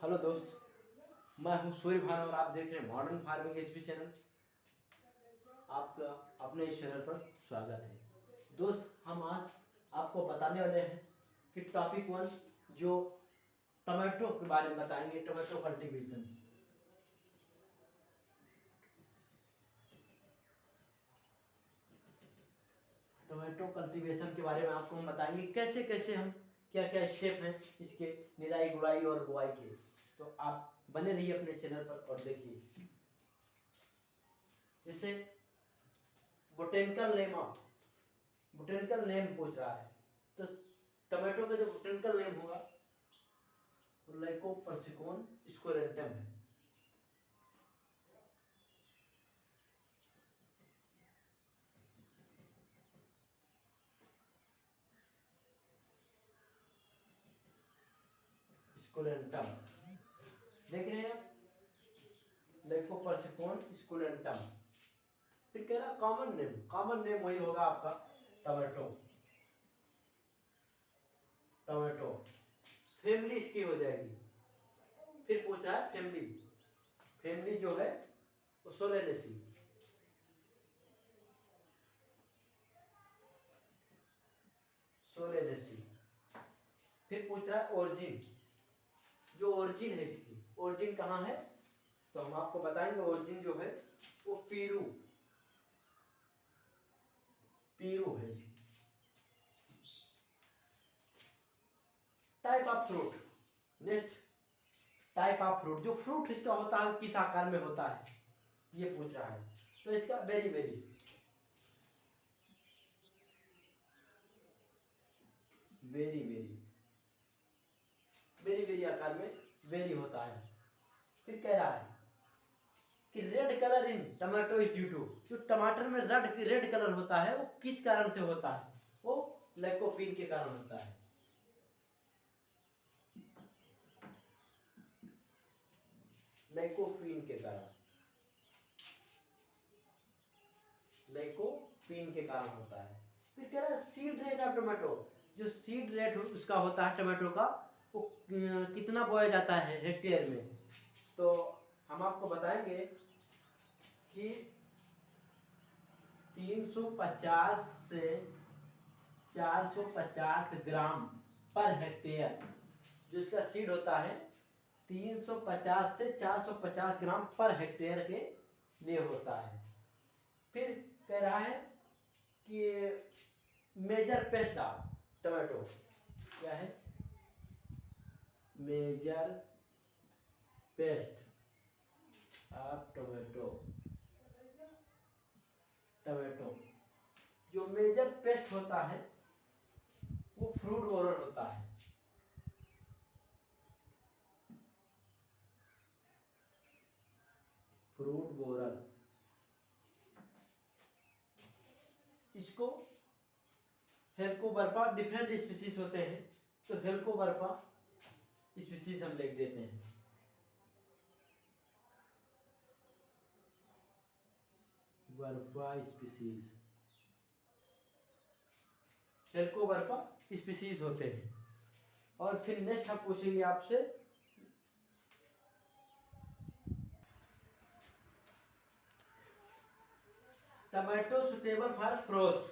Hello दोस्त, मैं हूं सूर्य भान और आप देख रहे हैं मॉडर्न फार्मिंग एचपी चैनल। आपका अपने इस चैनल पर स्वागत है। दोस्त, हम आज आपको बताने वाले हैं कि टॉपिक 1 जो टमाटो के बारे में बताएंगे, टमाटो कल्टीवेशन। टोमेटो कल्टीवेशन के बारे में आपको हम बताएंगे कैसे कैसे हम क्या क्या स्टेप हैं इसके निराई गुड़ाई और बुआई के। तो आप बने रहिए अपने चैनल पर और देखिए। जैसे बोटेनिकल नेम पूछ रहा है, तो टोमेटो का जो बोटेनिकल नेम होगा वो लाइकोपर्सिकॉन स्क्लेरेंटम है। स्क्लेरेंटम देख रहे हैं आप, लाइकोपर्सिकॉन स्क्लेरेंटम। फिर कह रहा कॉमन नेम वही होगा आपका टोमेटो। टोमेटो फैमिली इसकी हो जाएगी। फिर पूछ रहा है फैमिली जो है वो सोलेनेसी। फिर पूछ रहा है ओरिजिन, जो ओरिजिन है इसकी, ओरिजिन कहाँ है, तो हम आपको बताएंगे ओरिजिन जो है वो पीरू है इसकी। Type of fruit, next type of fruit, जो फ्रूट इसका होता है किस आकार में होता है ये पूछ रहा है। तो इसका बेरी आकार में बेरी होता है। फिर कह रहा है कि red colour in tomato is due to, जो टमाटर में रेड कलर होता है वो किस कारण से होता है, वो लाइकोपीन के कारण होता है। लाइकोपीन के कारण होता है। फिर कह रहा है सीड रेट ऑफ टमाटो, जो सीड रेट उसका होता है टमाटो का, वो कितना बोया जाता है हेक्टेयर में। तो हम आपको बताएंगे कि 350 से 450 ग्राम पर हेक्टेयर जो इसका सीड होता है, 350 से 450 ग्राम पर हेक्टेयर के लिए होता है। फिर कह रहा है कि मेजर पेस्ट ऑफ टमाटो क्या है, मेजर पेस्ट ऑफ टमाटो। जो मेजर पेस्ट होता है वो फ्रूट बोरर होता है। फ्रूट बोरर, इसको हेलिकोबर्पा, डिफरेंट स्पीसीज होते हैं, तो हेलिकोबर्पा स्पीसीज हम लिख देते हैं। बर्फा स्पीसीज, हेलिकोबर्पा स्पीसीज होते हैं। और फिर नेक्स्ट हम पूछेंगे आपसे टमाटो सुटेबल फॉर फ्रोस्ट।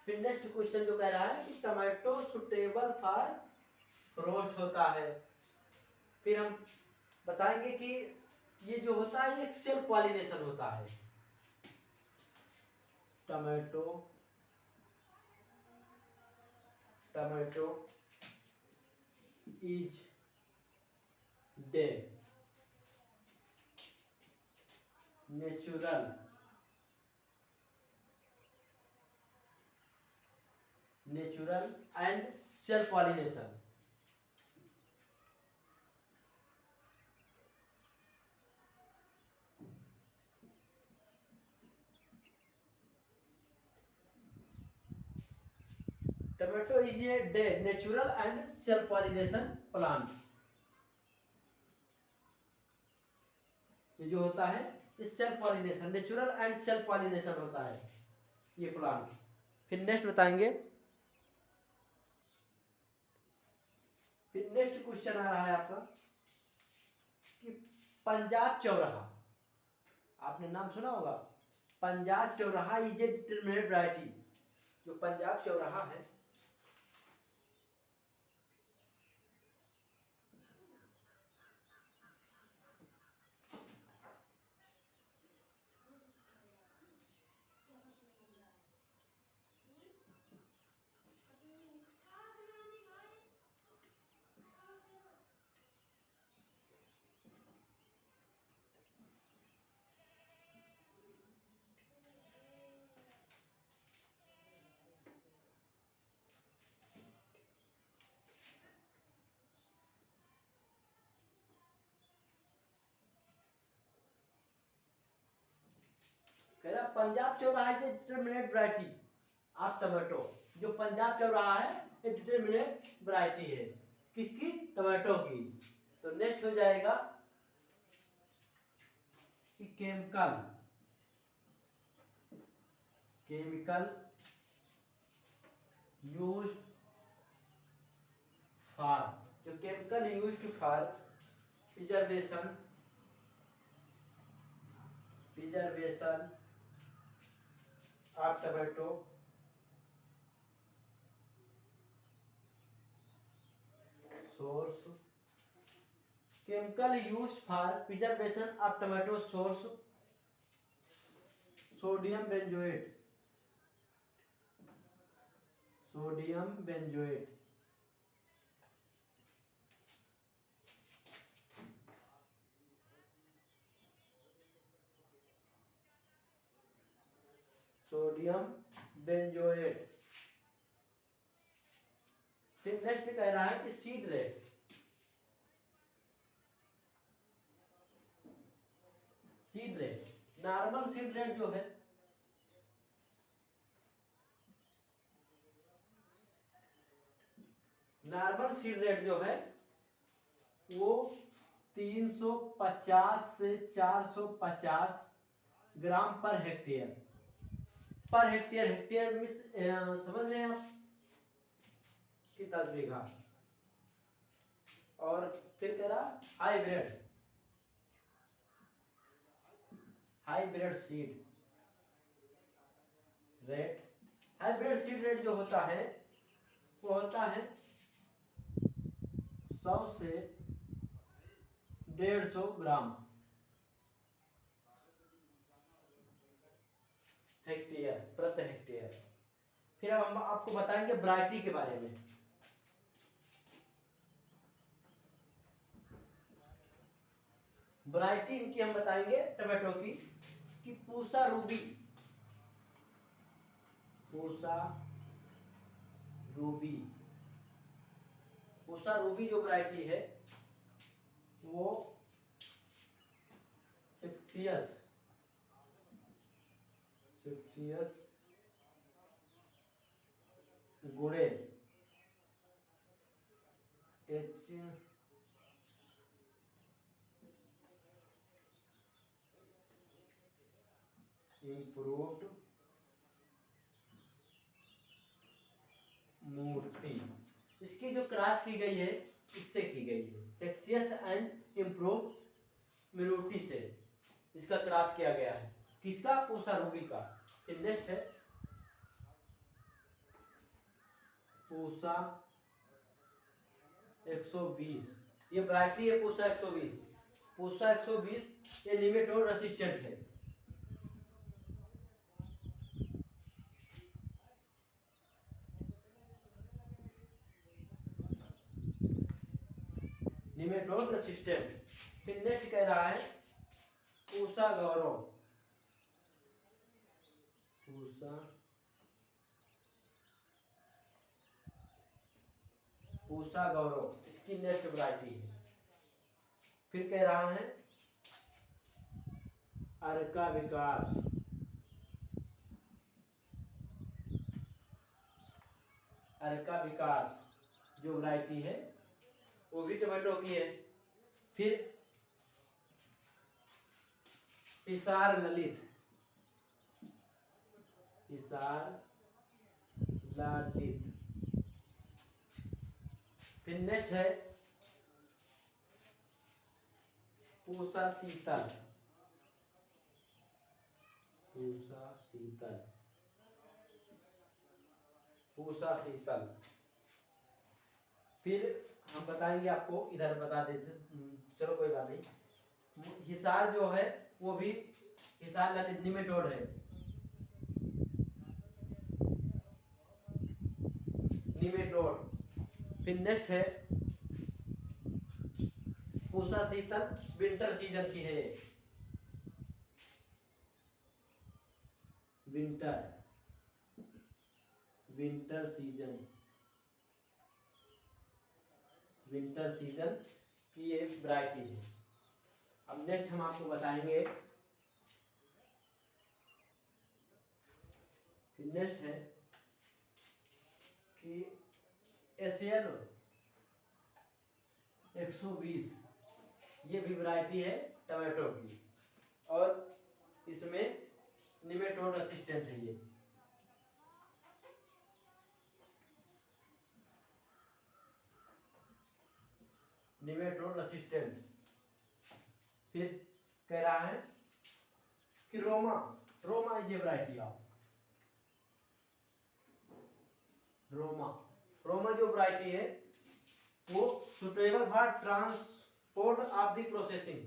फिर नेक्स्ट क्वेश्चन जो कह रहा है कि टमाटो सुटेबल फॉर फ्रोस्ट होता है। फिर हम बताएंगे कि ये जो होता है एक सेल्फ पॉलिनेशन होता है। Tomato is day natural and self pollination. Tomato is a day natural and self pollination plant. ये जो होता है ये self pollination, natural and self pollination होता है ये प्लांट। फिर नेक्स्ट बताएंगे, फिर नेक्स्ट क्वेश्चन आ रहा है आपका कि पंजाब चौराहा, आपने नाम सुना होगा, पंजाब चौराहा इज ए डिटरमिनेट वैरायटी। जो पंजाब चौराहा है कह रहा पंजाब चौराहा is a determinate variety of tomato. जो पंजाब चौराहा है ये डिटरमिनेट वैरायटी है, किसकी? टमाटो की। तो नेक्स्ट हो जाएगा कि केमिकल यूज्ड फॉर, जो chemical used for preservation of tomato source, chemical use for preservation of tomato source sodium benzoate, sodium benzoate. फिर नेक्स्ट कह रहा है कि seed rate, normal seed rate जो है वो 350 से 450 ग्राम पर हेक्टेयर। हेक्टेयर में समझ रहे हैं आप कि 10 बीघा। और फिर कह रहा हाइब्रिड सीड रेट जो होता है वो होता है 100 से 150 ग्राम प्रति हेक्टेयर। फिर अब हम आपको बताएंगे वैरायटी के बारे में। वैरायटी इनकी हम बताएंगे टमाटो की कि पूसा रूबी जो वैरायटी है वो सक्सियस गुड़े इम्प्रूव्ड मूर्ति, इसकी जो क्रॉस की गई है इससे की गई है, सेक्सियस एंड इम्प्रूव्ड मिनोटी से इसका क्रॉस किया गया है। किसका? पूसा रूबी का। फिर नेक्स्ट है पूसा 120, ये वैरायटी है पूसा 120। पूसा 120 ये निमेटोड रेसिस्टेंट है। Nematode resistant. फिर नेक्स्ट कह रहा है पूसा गौरव, इसकी नेक्स्ट वैरायटी है। फिर कह रहा है अर्का विकास, जो वैरायटी है वो भी टमाटो की है। फिर हिसार ललित, फिर नेक्स्ट है पूसा शीतल, पूसा शीतल, पूसा शीतल। फिर हम बताएंगे आपको, इधर बता दीजिए, चलो कोई बात नहीं। हिसार जो है वो भी हिसार निमेटोड है, निमेटोड। फिर नेक्स्ट है पूसा शीतल, विंटर सीजन की है, winter, winter season, winter season की ये वैरायटी है। अब नेक्स्ट हम आपको बताएंगे, नेक्स्ट है कि एशियन 120, ये भी वैरायटी है टमाटो की, और इसमें निमेटोड असिस्टेंट है ये। Nematode assistant. फिर कह रहा है कि Roma, Roma is a variety of, Roma, Roma जो वैरायटी है वो suitable for transport of the processing,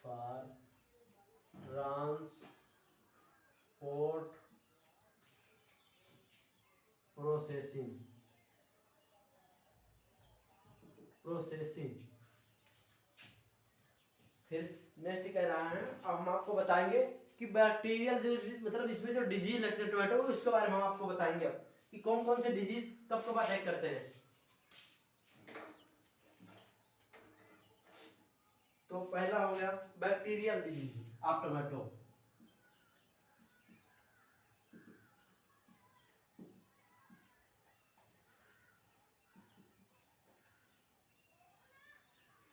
for transport processing, processing. फिर नेक्स्ट कह रहा है, अब हम आपको बताएंगे कि बैक्टीरियल जो, मतलब इसमें जो डिजीज लगते हैं टोमेटो, उसके बारे में हम आपको बताएंगे अब कि कौन कौन से डिजीज कब कब अटैक करते हैं। तो पहला हो गया bacterial disease of tomato,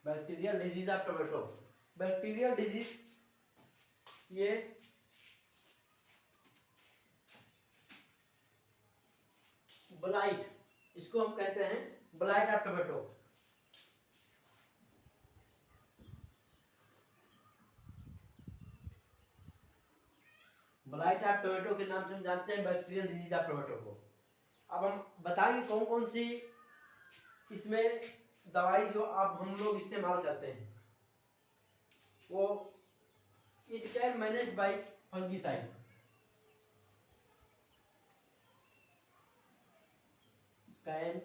bacterial disease of tomato. Bacterial disease ये ब्लाइट, इसको हम कहते हैं blight of tomato. Blight of tomato के नाम से हम जानते हैं बैक्टीरियल डिजीज ऑफ टोमेटो को। अब हम बताएंगे कौन कौन सी इसमें दवाई जो आप हम लोग इस्तेमाल करते हैं, वो it can manage by fungicide, can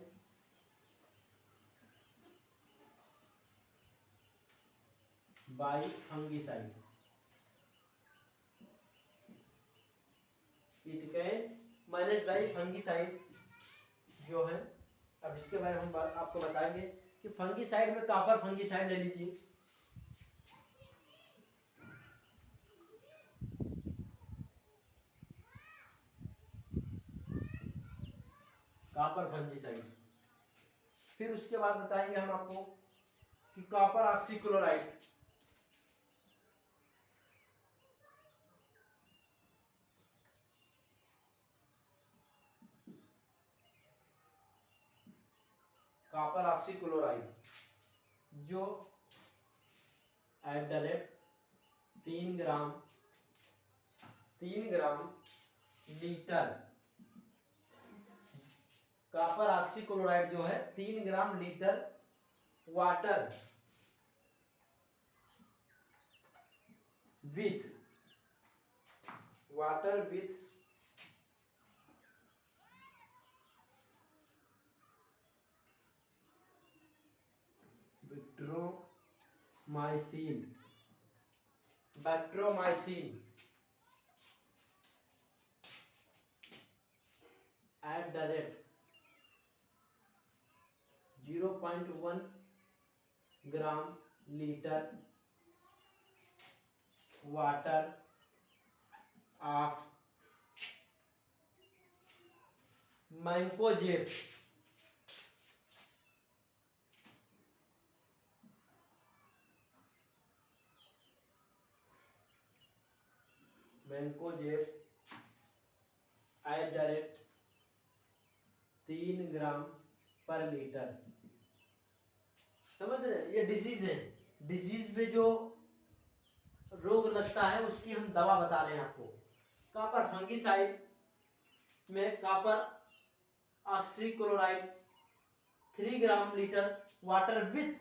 buy fungicide, it can manage by fungicide जो है। अब इसके बारे में हम आपको बताएंगे कि फंगिसाइड में कॉपर फंगिसाइड ले लीजिए, कॉपर फंगिसाइड। फिर उसके बाद बताएंगे हम आपको कि कॉपर ऑक्सीक्लोराइड, कॉपर ऑक्सीक्लोराइड जो at the rate 3 gram litre, copper oxychloride जो है 3 gram litre water with bactromycin at the rate 0.1 gram litre water of mancozeb, mancozeb at the rate 3 gram per litre. समझ रहे हैं, ये disease है। Disease में जो रोग लगता है उसकी हम दवा बता रहे हैं आपको। कॉपर फंगिसाइड में copper oxychloride 3 gram litre water with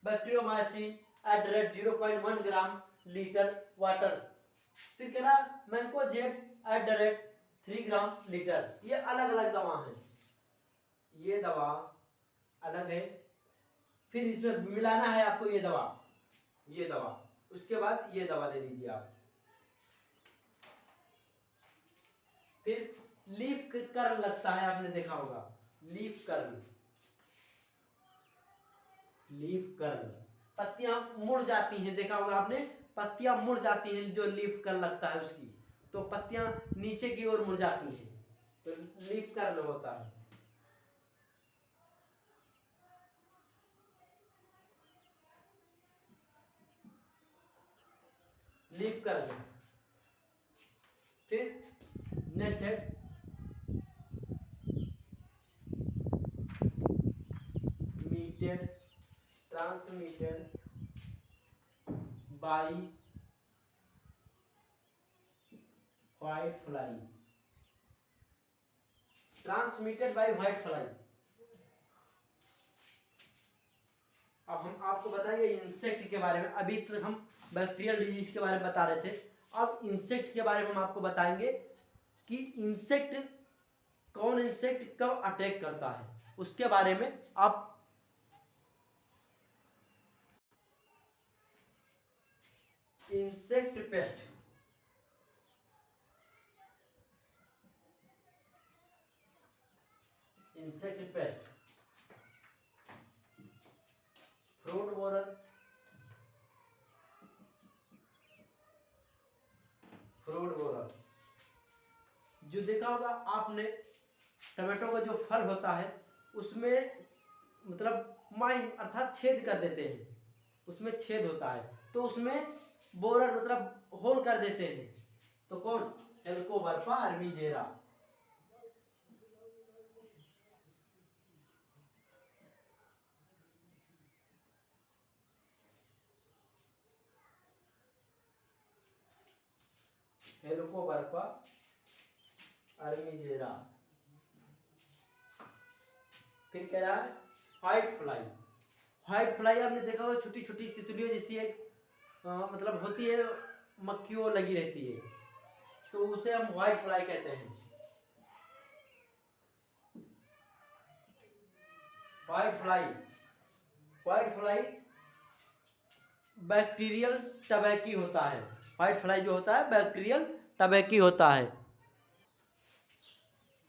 bacteriomycin at the rate 0.1 gram litre water. फिर कह रहा mancozeb at the rate 3 gram litre. ये अलग अलग दवा है, ये दवा अलग है। फिर इसमें मिलाना है आपको ये दवा, ये दवा, उसके बाद ये दवा ले लीजिए आप। फिर लीफ कर्ल लगता है, आपने देखा होगा लीफ कर्ल। लीफ कर्ल, पत्तियां मुड़ जाती हैं, देखा होगा आपने, पत्तियां मुड़ जाती हैं जो लीफ कर्ल लगता है उसकी, तो पत्तियां नीचे की ओर मुड़ जाती हैं, तो लीफ कर्ल होता है। Leaf curl. फिर नेक्स्ट है meted transmitted by white fly. Transmitted by white fly. अब हम आपको बताएंगे इंसेक्ट के बारे में। अभी तक हम बैक्टीरियल डिजीज के बारे में बता रहे थे, अब इंसेक्ट के बारे में हम आपको बताएंगे कि इंसेक्ट, कौन इंसेक्ट कब अटैक करता है, उसके बारे में। आप insect pest, insect pest, fruit borer, fruit borer. जो देखा होगा आपने, टमाटो का जो फल होता है उसमें मतलब माइन अर्थात छेद कर देते हैं, उसमें छेद होता है, तो उसमें बोरर मतलब होल कर देते हैं। तो कौन? हेलिकोवर्पा अर्मीजेरा। हेलिकोवर्पा अर्मीजेरा। फिर कह रहा है व्हाइट फ्लाई। व्हाइट फ्लाई आपने देखा होगा, छोटी छोटी तितलियों जैसी एक मतलब होती है, मक्खियों लगी रहती है, तो उसे हम व्हाइट फ्लाई कहते हैं। White fly, white fly bacterial टबैकी होता है। व्हाइट फ्लाई जो होता है बैक्टीरियल टबैकी होता है।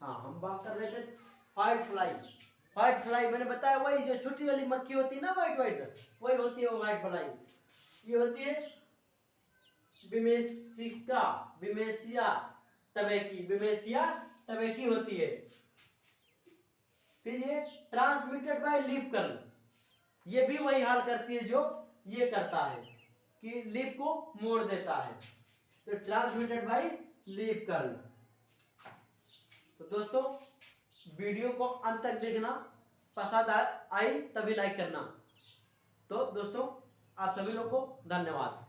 हाँ, हम बात कर रहे थे व्हाइट फ्लाई। व्हाइट फ्लाई मैंने बताया वही जो छोटी वाली मक्खी होती है ना, व्हाइट व्हाइट, वही होती है वो व्हाइट फ्लाई। ये होती है बिमेसिका, बिमेसिया टबैकी, बिमेसिया टबैकी होती है। फिर ये ट्रांसमिटेड बाय लीफ कर्ल, ये भी वही हाल करती है जो ये करता है कि लीफ को मोड़ देता है, तो ट्रांसमिटेड बाय लीफ कर्ल। तो दोस्तों वीडियो को अंत तक देखना, पसंद आई तभी लाइक करना। तो दोस्तों आप सभी लोग को धन्यवाद।